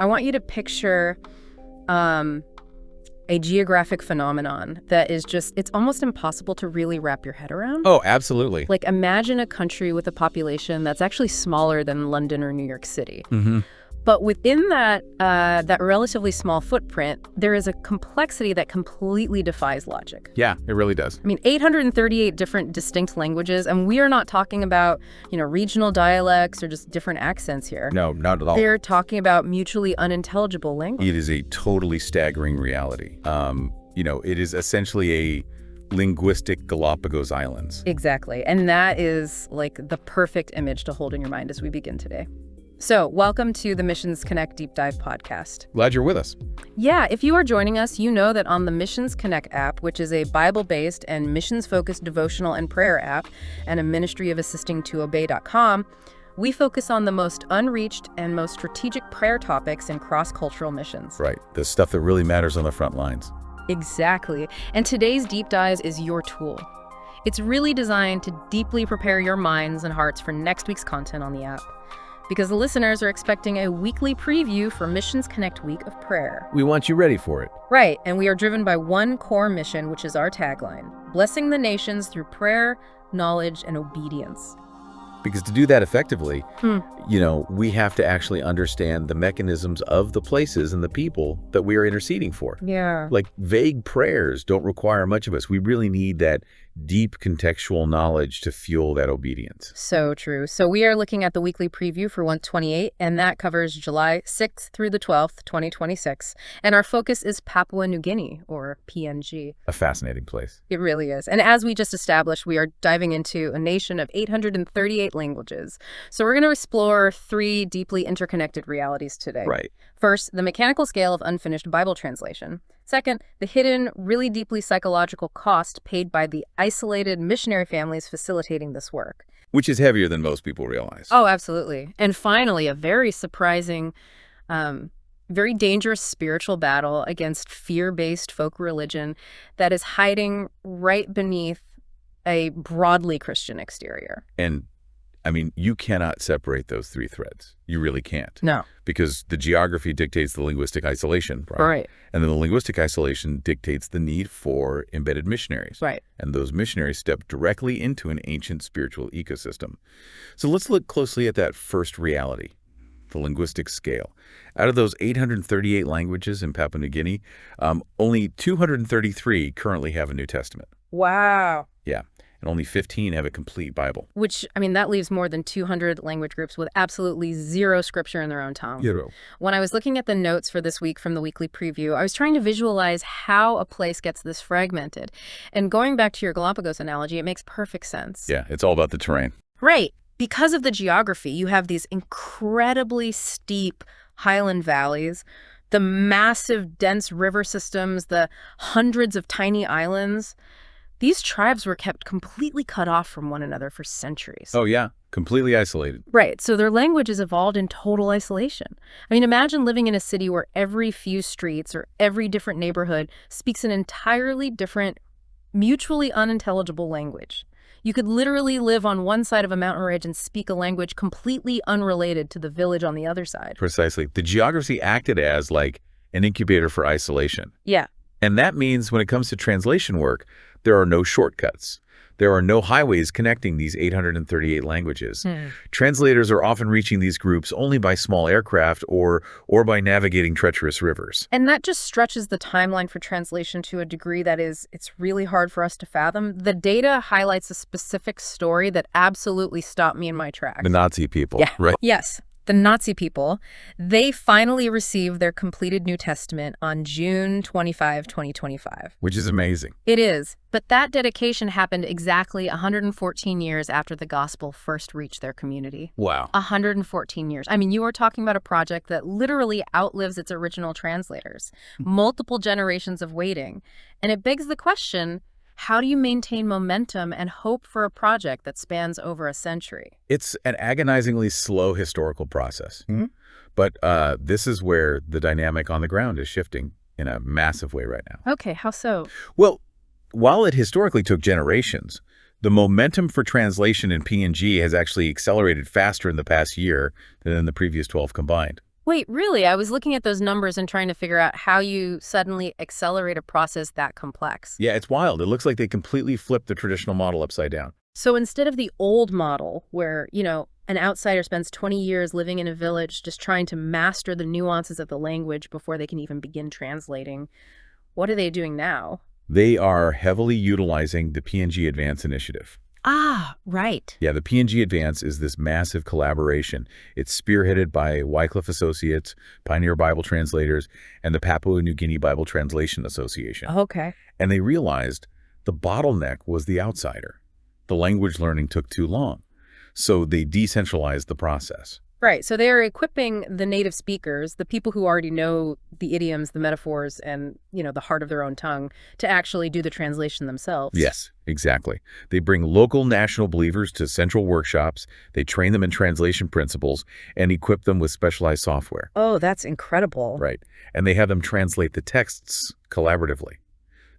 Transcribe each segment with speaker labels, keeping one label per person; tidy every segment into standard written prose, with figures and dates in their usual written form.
Speaker 1: I want you to picture a geographic phenomenon that is just, it's almost impossible to really wrap your head around.
Speaker 2: Oh, absolutely.
Speaker 1: Like, imagine a country with a population that's actually smaller than London or New York City.
Speaker 2: Mm-hmm.
Speaker 1: But within that relatively small footprint, there is a complexity that completely defies logic.
Speaker 2: Yeah, it really does.
Speaker 1: I mean, 838 different distinct languages, and we are not talking about, regional dialects or just different accents here.
Speaker 2: No, not at all.
Speaker 1: They're talking about mutually unintelligible language.
Speaker 2: It is a totally staggering reality. It is essentially a linguistic Galapagos Islands.
Speaker 1: Exactly. And that is like the perfect image to hold in your mind as we begin today. So, welcome to the Missions Connect Deep Dive podcast.
Speaker 2: Glad you're with us.
Speaker 1: Yeah, if you are joining us, you know that on the Missions Connect app, which is a Bible-based and missions-focused devotional and prayer app, and a ministry of assisting to obey.com, we focus on the most unreached and most strategic prayer topics in cross-cultural missions.
Speaker 2: Right, the stuff that really matters on the front lines.
Speaker 1: Exactly. And today's Deep Dives is your tool. It's really designed to deeply prepare your minds and hearts for next week's content on the app, because the listeners are expecting a weekly preview for Missions Connect Week of Prayer.
Speaker 2: We want you ready for it.
Speaker 1: Right, and we are driven by one core mission, which is our tagline: blessing the nations through prayer, knowledge, and obedience.
Speaker 2: Because to do that effectively, we have to actually understand the mechanisms of the places and the people that we are interceding for.
Speaker 1: Yeah.
Speaker 2: Like, vague prayers don't require much of us. We really need that deep contextual knowledge to fuel that obedience.
Speaker 1: So true. So we are looking at the weekly preview for 128, and that covers July 6th through the 12th, 2026. And our focus is Papua New Guinea, or PNG.
Speaker 2: A fascinating place.
Speaker 1: It really is. And as we just established, we are diving into a nation of 838 languages. So we're going to explore three deeply interconnected realities today.
Speaker 2: Right.
Speaker 1: First, the mechanical scale of unfinished Bible translation. Second, the hidden, really deeply psychological cost paid by the isolated missionary families facilitating this work.
Speaker 2: Which is heavier than most people realize.
Speaker 1: Oh, absolutely. And finally, a very surprising, very dangerous spiritual battle against fear-based folk religion that is hiding right beneath a broadly Christian exterior.
Speaker 2: And you cannot separate those three threads. You really can't.
Speaker 1: No.
Speaker 2: Because the geography dictates the linguistic isolation, right?
Speaker 1: Right.
Speaker 2: And then the linguistic isolation dictates the need for embedded missionaries.
Speaker 1: Right.
Speaker 2: And those missionaries step directly into an ancient spiritual ecosystem. So let's look closely at that first reality, the linguistic scale. Out of those 838 languages in Papua New Guinea, only 233 currently have a New Testament.
Speaker 1: Wow.
Speaker 2: Yeah. And only 15 have a complete Bible.
Speaker 1: Which, that leaves more than 200 language groups with absolutely zero scripture in their own tongue.
Speaker 2: Zero.
Speaker 1: When I was looking at the notes for this week from the weekly preview, I was trying to visualize how a place gets this fragmented. And going back to your Galapagos analogy, it makes perfect sense.
Speaker 2: Yeah, it's all about the terrain.
Speaker 1: Right. Because of the geography, you have these incredibly steep highland valleys, the massive, dense river systems, the hundreds of tiny islands. These tribes were kept completely cut off from one another for centuries.
Speaker 2: Oh, yeah. Completely isolated.
Speaker 1: Right. So their languages evolved in total isolation. Imagine living in a city where every few streets or every different neighborhood speaks an entirely different, mutually unintelligible language. You could literally live on one side of a mountain ridge and speak a language completely unrelated to the village on the other side.
Speaker 2: Precisely. The geography acted as like an incubator for isolation.
Speaker 1: Yeah.
Speaker 2: And that means when it comes to translation work, there are no shortcuts. There are no highways connecting these 838 languages. Translators are often reaching these groups only by small aircraft or by navigating treacherous rivers.
Speaker 1: And that just stretches the timeline for translation to a degree that it's really hard for us to fathom. The data highlights a specific story that absolutely stopped me in my tracks.
Speaker 2: The Nazi people,
Speaker 1: yeah.
Speaker 2: Right?
Speaker 1: Yes. The Nazi people, they finally received their completed New Testament on June 25, 2025.
Speaker 2: Which is amazing.
Speaker 1: It is. But that dedication happened exactly 114 years after the gospel first reached their community.
Speaker 2: Wow.
Speaker 1: 114 years. You are talking about a project that literally outlives its original translators. Multiple generations of waiting. And it begs the question, how do you maintain momentum and hope for a project that spans over a century?
Speaker 2: It's an agonizingly slow historical process. But this is where the dynamic on the ground is shifting in a massive way right now.
Speaker 1: Okay, how so?
Speaker 2: Well, while it historically took generations, the momentum for translation in PNG has actually accelerated faster in the past year than in the previous 12 combined.
Speaker 1: Wait, really? I was looking at those numbers and trying to figure out how you suddenly accelerate a process that complex.
Speaker 2: Yeah, it's wild. It looks like they completely flipped the traditional model upside down.
Speaker 1: So instead of the old model where, an outsider spends 20 years living in a village just trying to master the nuances of the language before they can even begin translating, what are they doing now?
Speaker 2: They are heavily utilizing the PNG Advance initiative.
Speaker 1: Ah, right.
Speaker 2: Yeah, the PNG Advance is this massive collaboration. It's spearheaded by Wycliffe Associates, Pioneer Bible Translators, and the Papua New Guinea Bible Translation Association.
Speaker 1: Okay.
Speaker 2: And they realized the bottleneck was the outsider. The language learning took too long. So they decentralized the process.
Speaker 1: Right. So they're equipping the native speakers, the people who already know the idioms, the metaphors, and, the heart of their own tongue, to actually do the translation themselves.
Speaker 2: Yes, exactly. They bring local national believers to central workshops, they train them in translation principles, and equip them with specialized software.
Speaker 1: Oh, that's incredible.
Speaker 2: Right. And they have them translate the texts collaboratively.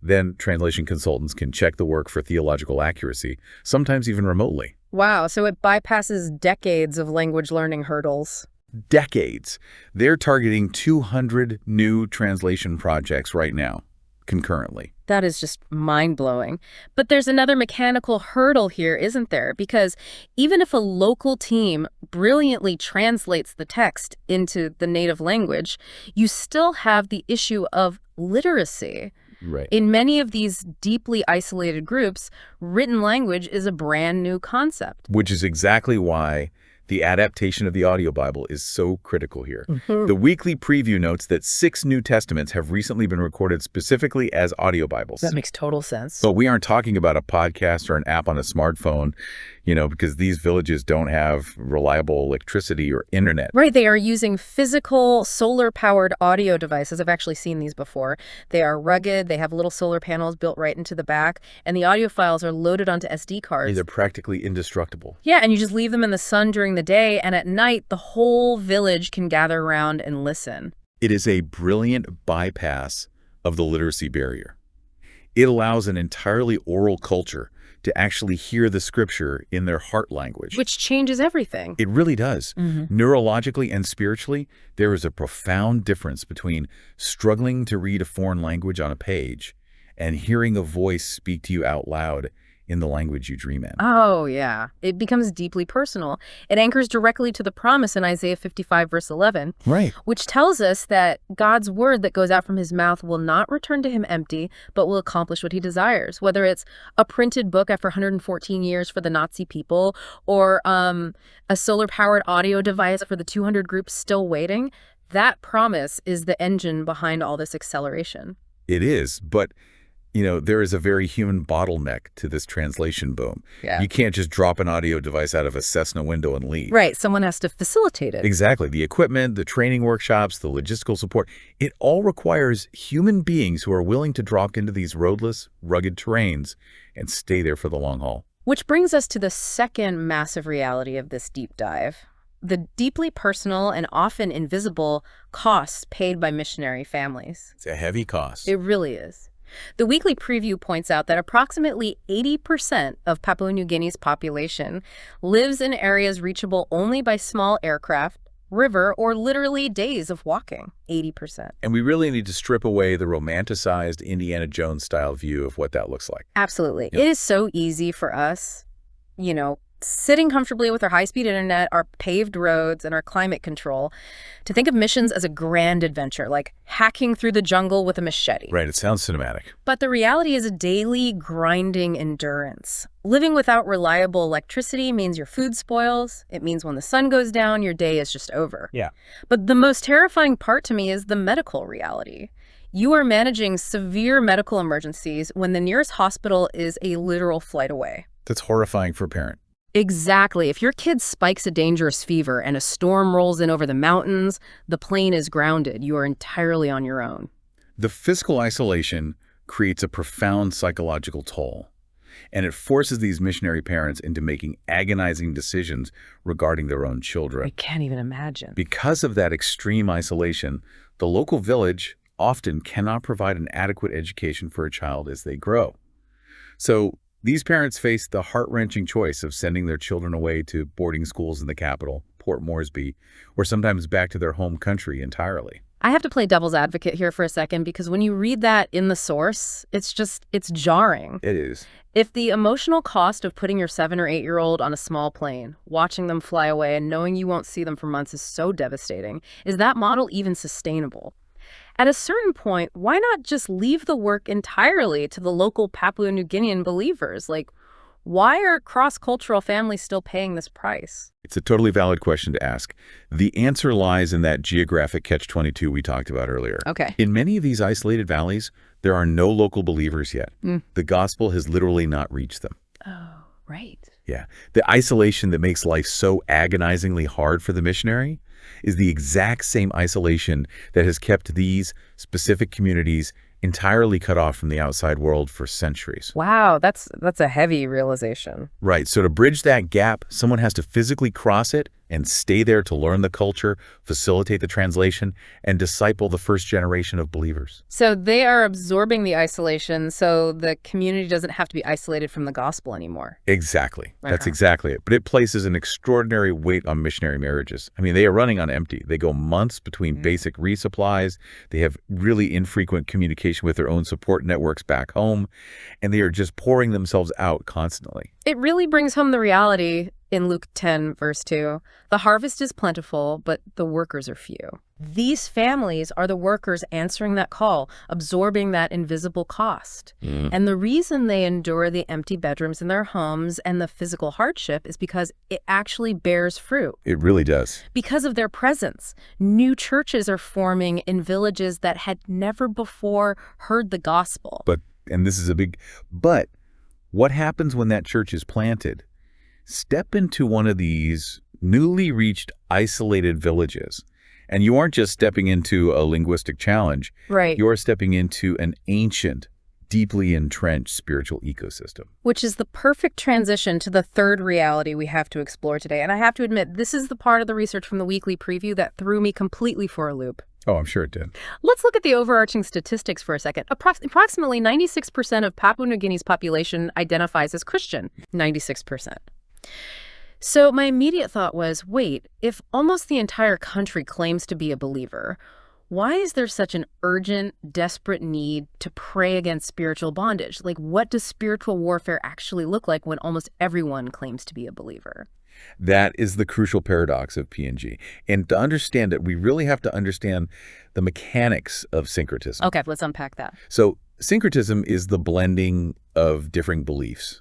Speaker 2: Then translation consultants can check the work for theological accuracy, sometimes even remotely.
Speaker 1: Wow. So it bypasses decades of language learning hurdles.
Speaker 2: Decades. They're targeting 200 new translation projects right now, concurrently.
Speaker 1: That is just mind-blowing. But there's another mechanical hurdle here, isn't there? Because even if a local team brilliantly translates the text into the native language, you still have the issue of literacy.
Speaker 2: Right.
Speaker 1: In many of these deeply isolated groups, written language is a brand new concept.
Speaker 2: Which is exactly why the adaptation of the audio Bible is so critical here. The weekly preview notes that 6 New Testaments have recently been recorded specifically as audio Bibles.
Speaker 1: That makes total sense.
Speaker 2: But we aren't talking about a podcast or an app on a smartphone, because these villages don't have reliable electricity or internet.
Speaker 1: Right, they are using physical solar-powered audio devices. I've actually seen these before. They are rugged, they have little solar panels built right into the back, and the audio files are loaded onto SD cards.
Speaker 2: They're practically indestructible.
Speaker 1: Yeah, and you just leave them in the sun during the day, and at night, the whole village can gather around and listen.
Speaker 2: It is a brilliant bypass of the literacy barrier. It allows an entirely oral culture to actually hear the scripture in their heart language.
Speaker 1: Which changes everything.
Speaker 2: It really does. Neurologically and spiritually, there is a profound difference between struggling to read a foreign language on a page and hearing a voice speak to you out loud in the language you dream in.
Speaker 1: Oh, yeah. It becomes deeply personal. It anchors directly to the promise in Isaiah 55, verse 11,
Speaker 2: Right.
Speaker 1: which tells us that God's word that goes out from his mouth will not return to him empty, but will accomplish what he desires. Whether it's a printed book after 114 years for the Nazi people, or a solar-powered audio device for the 200 groups still waiting, that promise is the engine behind all this acceleration.
Speaker 2: It is, but there is a very human bottleneck to this translation boom.
Speaker 1: Yeah.
Speaker 2: You can't just drop an audio device out of a Cessna window and leave.
Speaker 1: Right. Someone has to facilitate it.
Speaker 2: Exactly. The equipment, the training workshops, the logistical support, it all requires human beings who are willing to drop into these roadless, rugged terrains and stay there for the long haul.
Speaker 1: Which brings us to the second massive reality of this deep dive: the deeply personal and often invisible costs paid by missionary families.
Speaker 2: It's a heavy cost.
Speaker 1: It really is. The weekly preview points out that approximately 80% of Papua New Guinea's population lives in areas reachable only by small aircraft, river, or literally days of walking. 80%.
Speaker 2: And we really need to strip away the romanticized Indiana Jones-style view of what that looks like.
Speaker 1: Absolutely.
Speaker 2: Yeah.
Speaker 1: It is so easy for us, sitting comfortably with our high-speed internet, our paved roads, and our climate control, to think of missions as a grand adventure, like hacking through the jungle with a machete.
Speaker 2: Right, it sounds cinematic.
Speaker 1: But the reality is a daily grinding endurance. Living without reliable electricity means your food spoils. It means when the sun goes down, your day is just over.
Speaker 2: Yeah.
Speaker 1: But the most terrifying part to me is the medical reality. You are managing severe medical emergencies when the nearest hospital is a literal flight away.
Speaker 2: That's horrifying for a parent.
Speaker 1: Exactly. If your kid spikes a dangerous fever and a storm rolls in over the mountains, the plane is grounded. You are entirely on your own.
Speaker 2: The physical isolation creates a profound psychological toll, and it forces these missionary parents into making agonizing decisions regarding their own children.
Speaker 1: I can't even imagine.
Speaker 2: Because of that extreme isolation, the local village often cannot provide an adequate education for a child as they grow. So these parents face the heart-wrenching choice of sending their children away to boarding schools in the capital, Port Moresby or sometimes back to their home country entirely.
Speaker 1: I have to play devil's advocate here for a second because when you read that in the source, it's jarring.
Speaker 2: It is.
Speaker 1: If the emotional cost of putting your 7 or 8-year-old on a small plane, watching them fly away and knowing you won't see them for months is so devastating, is that model even sustainable? At a certain point, why not just leave the work entirely to the local Papua New Guinean believers? Like, why are cross-cultural families still paying this price?
Speaker 2: It's a totally valid question to ask. The answer lies in that geographic catch-22 we talked about earlier.
Speaker 1: Okay.
Speaker 2: In many of these isolated valleys, there are no local believers yet. The gospel has literally not reached them.
Speaker 1: Oh, right.
Speaker 2: Yeah. The isolation that makes life so agonizingly hard for the missionary is the exact same isolation that has kept these specific communities entirely cut off from the outside world for centuries.
Speaker 1: Wow, that's a heavy realization.
Speaker 2: Right. So to bridge that gap, someone has to physically cross it and stay there to learn the culture, facilitate the translation, and disciple the first generation of believers.
Speaker 1: So they are absorbing the isolation so the community doesn't have to be isolated from the gospel anymore.
Speaker 2: Exactly. That's exactly it. But it places an extraordinary weight on missionary marriages. I mean, they are running on empty. They go months between basic resupplies. They have really infrequent communication with their own support networks back home, and they are just pouring themselves out constantly.
Speaker 1: It really brings home the reality in Luke 10, verse 2. The harvest is plentiful, but the workers are few. These families are the workers answering that call, absorbing that invisible cost. And the reason they endure the empty bedrooms in their homes and the physical hardship is because it actually bears fruit.
Speaker 2: It really does.
Speaker 1: Because of their presence, new churches are forming in villages that had never before heard the gospel.
Speaker 2: And this is a big but. What happens when that church is planted? Step into one of these newly reached isolated villages, and you aren't just stepping into a linguistic challenge.
Speaker 1: Right.
Speaker 2: You're stepping into an ancient, deeply entrenched spiritual ecosystem.
Speaker 1: Which is the perfect transition to the third reality we have to explore today. And I have to admit, this is the part of the research from the weekly preview that threw me completely for a loop.
Speaker 2: Oh, I'm sure it did.
Speaker 1: Let's look at the overarching statistics for a second. Approximately 96% of Papua New Guinea's population identifies as Christian. 96%. So my immediate thought was, wait, if almost the entire country claims to be a believer, why is there such an urgent, desperate need to pray against spiritual bondage? Like, what does spiritual warfare actually look like when almost everyone claims to be a believer?
Speaker 2: That is the crucial paradox of PNG. And to understand it, we really have to understand the mechanics of syncretism.
Speaker 1: Okay, let's unpack that.
Speaker 2: So syncretism is the blending of differing beliefs.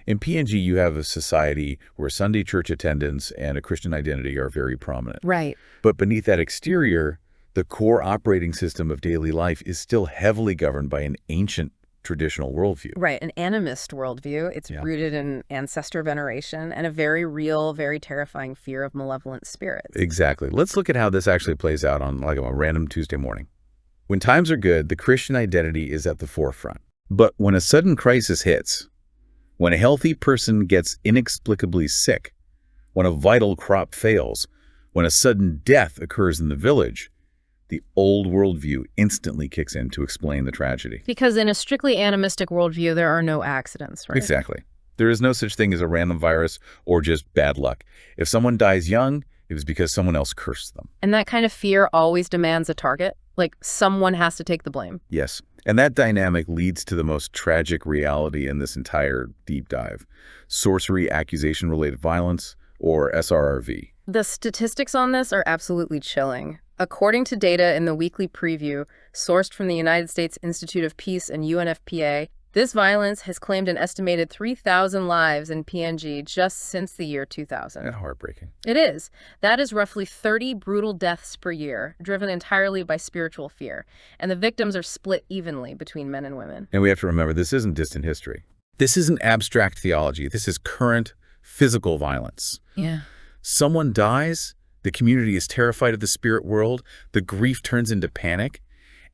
Speaker 2: In PNG, you have a society where Sunday church attendance and a Christian identity are very prominent.
Speaker 1: Right.
Speaker 2: But beneath that exterior, the core operating system of daily life is still heavily governed by an ancient traditional worldview.
Speaker 1: Right, an animist worldview. It's rooted in ancestor veneration and a very real, very terrifying fear of malevolent spirits.
Speaker 2: Exactly. Let's look at how this actually plays out on like a random Tuesday morning. When times are good, the Christian identity is at the forefront. But when a sudden crisis hits, when a healthy person gets inexplicably sick, when a vital crop fails, when a sudden death occurs in the village, the old worldview instantly kicks in to explain the tragedy.
Speaker 1: Because in a strictly animistic worldview, there are no accidents, right?
Speaker 2: Exactly. There is no such thing as a random virus or just bad luck. If someone dies young, it was because someone else cursed them.
Speaker 1: And that kind of fear always demands a target. Like, someone has to take the blame.
Speaker 2: Yes. And that dynamic leads to the most tragic reality in this entire deep dive: sorcery accusation-related violence, or SRRV.
Speaker 1: The statistics on this are absolutely chilling. According to data in the weekly preview, sourced from the United States Institute of Peace and UNFPA, this violence has claimed an estimated 3,000 lives in PNG just since the year 2000.
Speaker 2: That's heartbreaking.
Speaker 1: It is. That is roughly 30 brutal deaths per year, driven entirely by spiritual fear. And the victims are split evenly between men and women.
Speaker 2: And we have to remember, this isn't distant history. This isn't abstract theology. This is current physical violence.
Speaker 1: Yeah.
Speaker 2: Someone dies, the community is terrified of the spirit world, the grief turns into panic,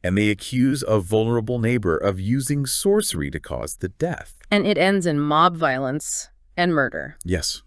Speaker 2: and they accuse a vulnerable neighbor of using sorcery to cause the death.
Speaker 1: And it ends in mob violence and murder.
Speaker 2: Yes.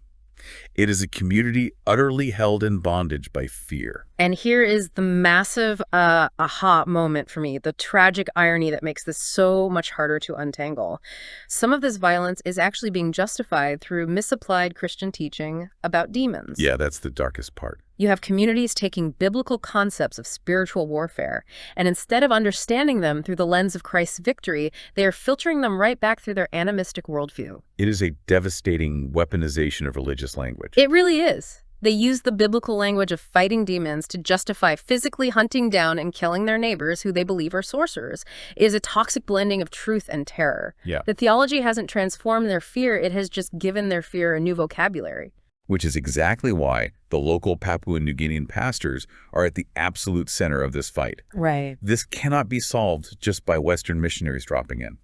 Speaker 2: It is a community utterly held in bondage by fear.
Speaker 1: And here is the massive aha moment for me, the tragic irony that makes this so much harder to untangle. Some of this violence is actually being justified through misapplied Christian teaching about demons.
Speaker 2: Yeah, that's the darkest part.
Speaker 1: You have communities taking biblical concepts of spiritual warfare, and instead of understanding them through the lens of Christ's victory, they are filtering them right back through their animistic worldview.
Speaker 2: It is a devastating weaponization of religious language.
Speaker 1: It really is. They use the biblical language of fighting demons to justify physically hunting down and killing their neighbors who they believe are sorcerers. It is a toxic blending of truth and terror.
Speaker 2: Yeah.
Speaker 1: The theology hasn't transformed their fear, it has just given their fear a new vocabulary.
Speaker 2: Which is exactly why the local Papua New Guinean pastors are at the absolute center of this fight.
Speaker 1: Right.
Speaker 2: This cannot be solved just by Western missionaries dropping in.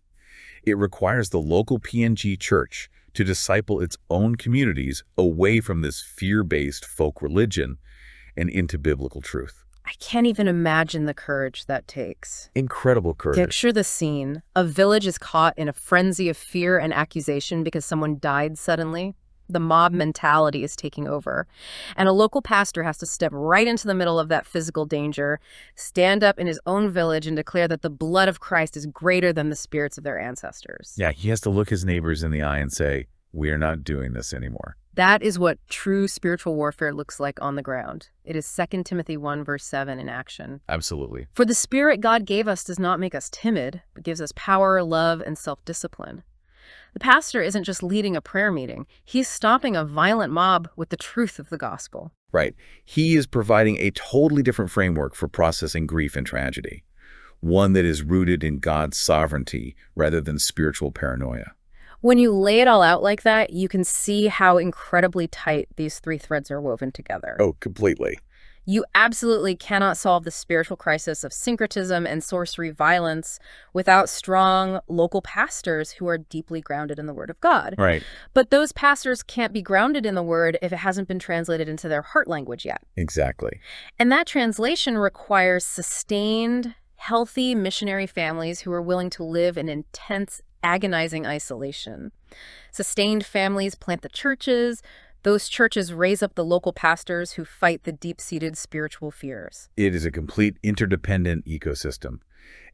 Speaker 2: It requires the local PNG church to disciple its own communities away from this fear-based folk religion and into biblical truth.
Speaker 1: I can't even imagine the courage that takes.
Speaker 2: Incredible courage.
Speaker 1: Picture the scene. A village is caught in a frenzy of fear and accusation because someone died suddenly. The mob mentality is taking over. And a local pastor has to step right into the middle of that physical danger, stand up in his own village and declare that the blood of Christ is greater than the spirits of their ancestors.
Speaker 2: Yeah, he has to look his neighbors in the eye and say, "We are not doing this anymore."
Speaker 1: That is what true spiritual warfare looks like on the ground. It is 2 Timothy 1 verse 7 in action.
Speaker 2: Absolutely.
Speaker 1: For the spirit God gave us does not make us timid, but gives us power, love, and self-discipline. The pastor isn't just leading a prayer meeting. He's stopping a violent mob with the truth of the gospel.
Speaker 2: Right. He is providing a totally different framework for processing grief and tragedy, one that is rooted in God's sovereignty rather than spiritual paranoia.
Speaker 1: When you lay it all out like that, you can see how incredibly tight these three threads are woven together.
Speaker 2: Oh, completely.
Speaker 1: You absolutely cannot solve the spiritual crisis of syncretism and sorcery violence without strong local pastors who are deeply grounded in the Word of God.
Speaker 2: Right.
Speaker 1: But those pastors can't be grounded in the Word if it hasn't been translated into their heart language yet.
Speaker 2: Exactly.
Speaker 1: And that translation requires sustained, healthy missionary families who are willing to live in intense, agonizing isolation. Sustained families plant the churches. Those churches raise up the local pastors who fight the deep-seated spiritual fears.
Speaker 2: It is a complete interdependent ecosystem.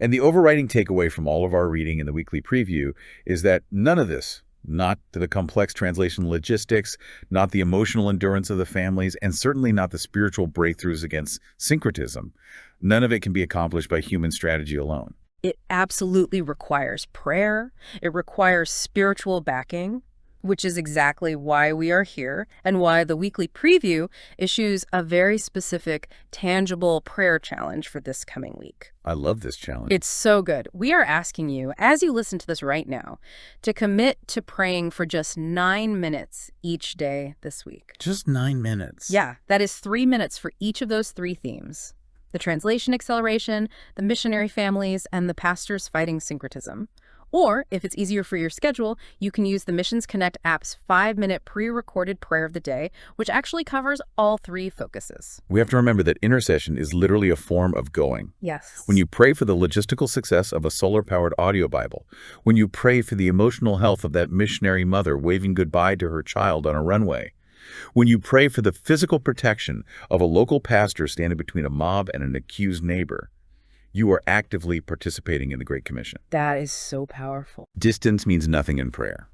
Speaker 2: And the overriding takeaway from all of our reading in the weekly preview is that none of this, not the complex translation logistics, not the emotional endurance of the families, and certainly not the spiritual breakthroughs against syncretism, none of it can be accomplished by human strategy alone.
Speaker 1: It absolutely requires prayer. It requires spiritual backing, which is exactly why we are here and why the weekly preview issues a very specific, tangible prayer challenge for this coming week.
Speaker 2: I love this challenge.
Speaker 1: It's so good. We are asking you, as you listen to this right now, to commit to praying for just 9 minutes each day this week.
Speaker 2: Just 9 minutes.
Speaker 1: Yeah, that is 3 minutes for each of those three themes: the translation acceleration, the missionary families, and the pastors fighting syncretism. Or, if it's easier for your schedule, you can use the Missions Connect app's 5-minute pre-recorded prayer of the day, which actually covers all three focuses.
Speaker 2: We have to remember that intercession is literally a form of going.
Speaker 1: Yes.
Speaker 2: When you pray for the logistical success of a solar-powered audio Bible, when you pray for the emotional health of that missionary mother waving goodbye to her child on a runway, when you pray for the physical protection of a local pastor standing between a mob and an accused neighbor, you are actively participating in the Great Commission.
Speaker 1: That is so powerful.
Speaker 2: Distance means nothing in prayer.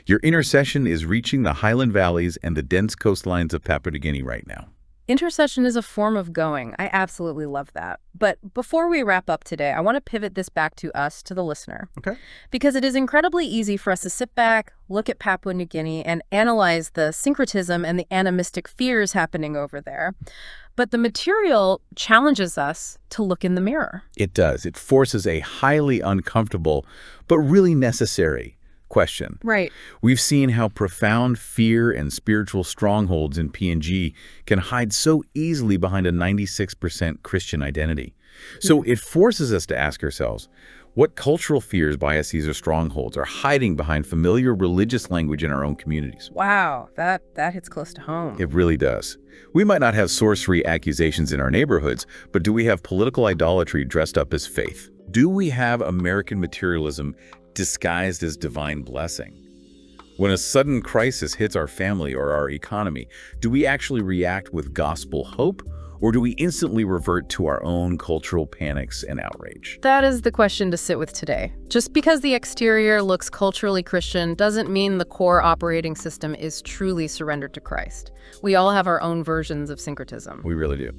Speaker 2: Your intercession is reaching the highland valleys and the dense coastlines of Papua New Guinea right now.
Speaker 1: Intercession is a form of going. I absolutely love that. But before we wrap up today, I want to pivot this back to us, to the listener.
Speaker 2: Okay.
Speaker 1: Because it is incredibly easy for us to sit back, look at Papua New Guinea, and analyze the syncretism and the animistic fears happening over there. But the material challenges us to look in the mirror.
Speaker 2: It does. It forces a highly uncomfortable, but really necessary question.
Speaker 1: Right.
Speaker 2: We've seen how profound fear and spiritual strongholds in PNG can hide so easily behind a 96% Christian identity. So it forces us to ask ourselves, what cultural fears, biases, or strongholds are hiding behind familiar religious language in our own communities?
Speaker 1: Wow, that hits close to home.
Speaker 2: It really does. We might not have sorcery accusations in our neighborhoods, but do we have political idolatry dressed up as faith? Do we have American materialism disguised as divine blessing? When a sudden crisis hits our family or our economy, do we actually react with gospel hope, Or do we instantly revert to our own cultural panics and outrage?
Speaker 1: That is the question to sit with today. Just because the exterior looks culturally Christian doesn't mean the core operating system is truly surrendered to Christ. We all have our own versions of syncretism.
Speaker 2: We really do.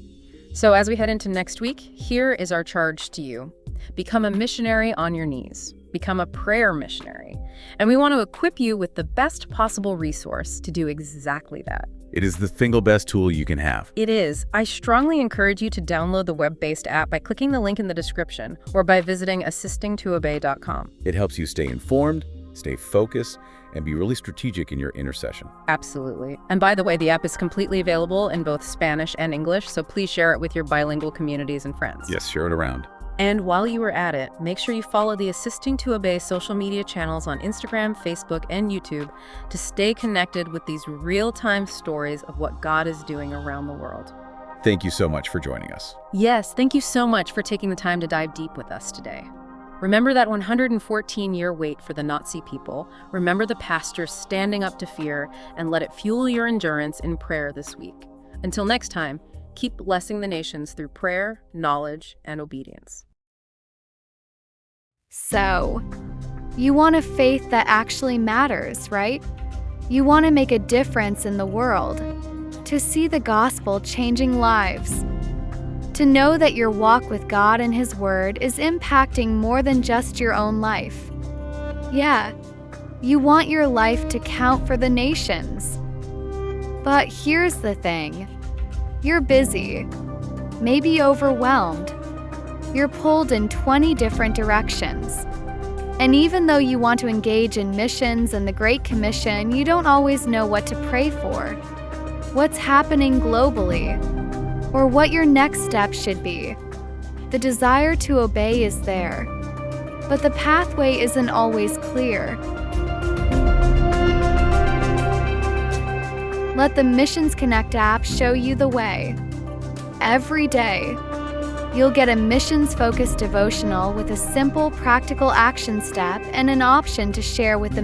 Speaker 1: So as we head into next week, here is our charge to you. Become a missionary on your knees. Become a prayer missionary. And we want to equip you with the best possible resource to do exactly that.
Speaker 2: It is the single best tool you can have.
Speaker 1: It is. I strongly encourage you to download the web-based app by clicking the link in the description or by visiting assistingtoobey.com.
Speaker 2: It helps you stay informed, stay focused, and be really strategic in your intercession.
Speaker 1: Absolutely. And by the way, the app is completely available in both Spanish and English, so please share it with your bilingual communities and friends.
Speaker 2: Yes, share it around.
Speaker 1: And while you are at it, make sure you follow the Assisting to Obey social media channels on Instagram, Facebook, and YouTube to stay connected with these real-time stories of what God is doing around the world.
Speaker 2: Thank you so much for joining us.
Speaker 1: Yes, thank you so much for taking the time to dive deep with us today. Remember that 114-year wait for the Nazi people. Remember the pastors standing up to fear, and let it fuel your endurance in prayer this week. Until next time, keep blessing the nations through prayer, knowledge, and obedience.
Speaker 3: So, you want a faith that actually matters, right? You want to make a difference in the world, to see the gospel changing lives, to know that your walk with God and His Word is impacting more than just your own life. Yeah, you want your life to count for the nations. But here's the thing. You're busy, maybe overwhelmed. You're pulled in 20 different directions. And even though you want to engage in missions and the Great Commission, you don't always know what to pray for, what's happening globally, or what your next step should be. The desire to obey is there, but the pathway isn't always clear. Let the Missions Connect app show you the way. Every day, you'll get a missions-focused devotional with a simple, practical action step and an option to share with the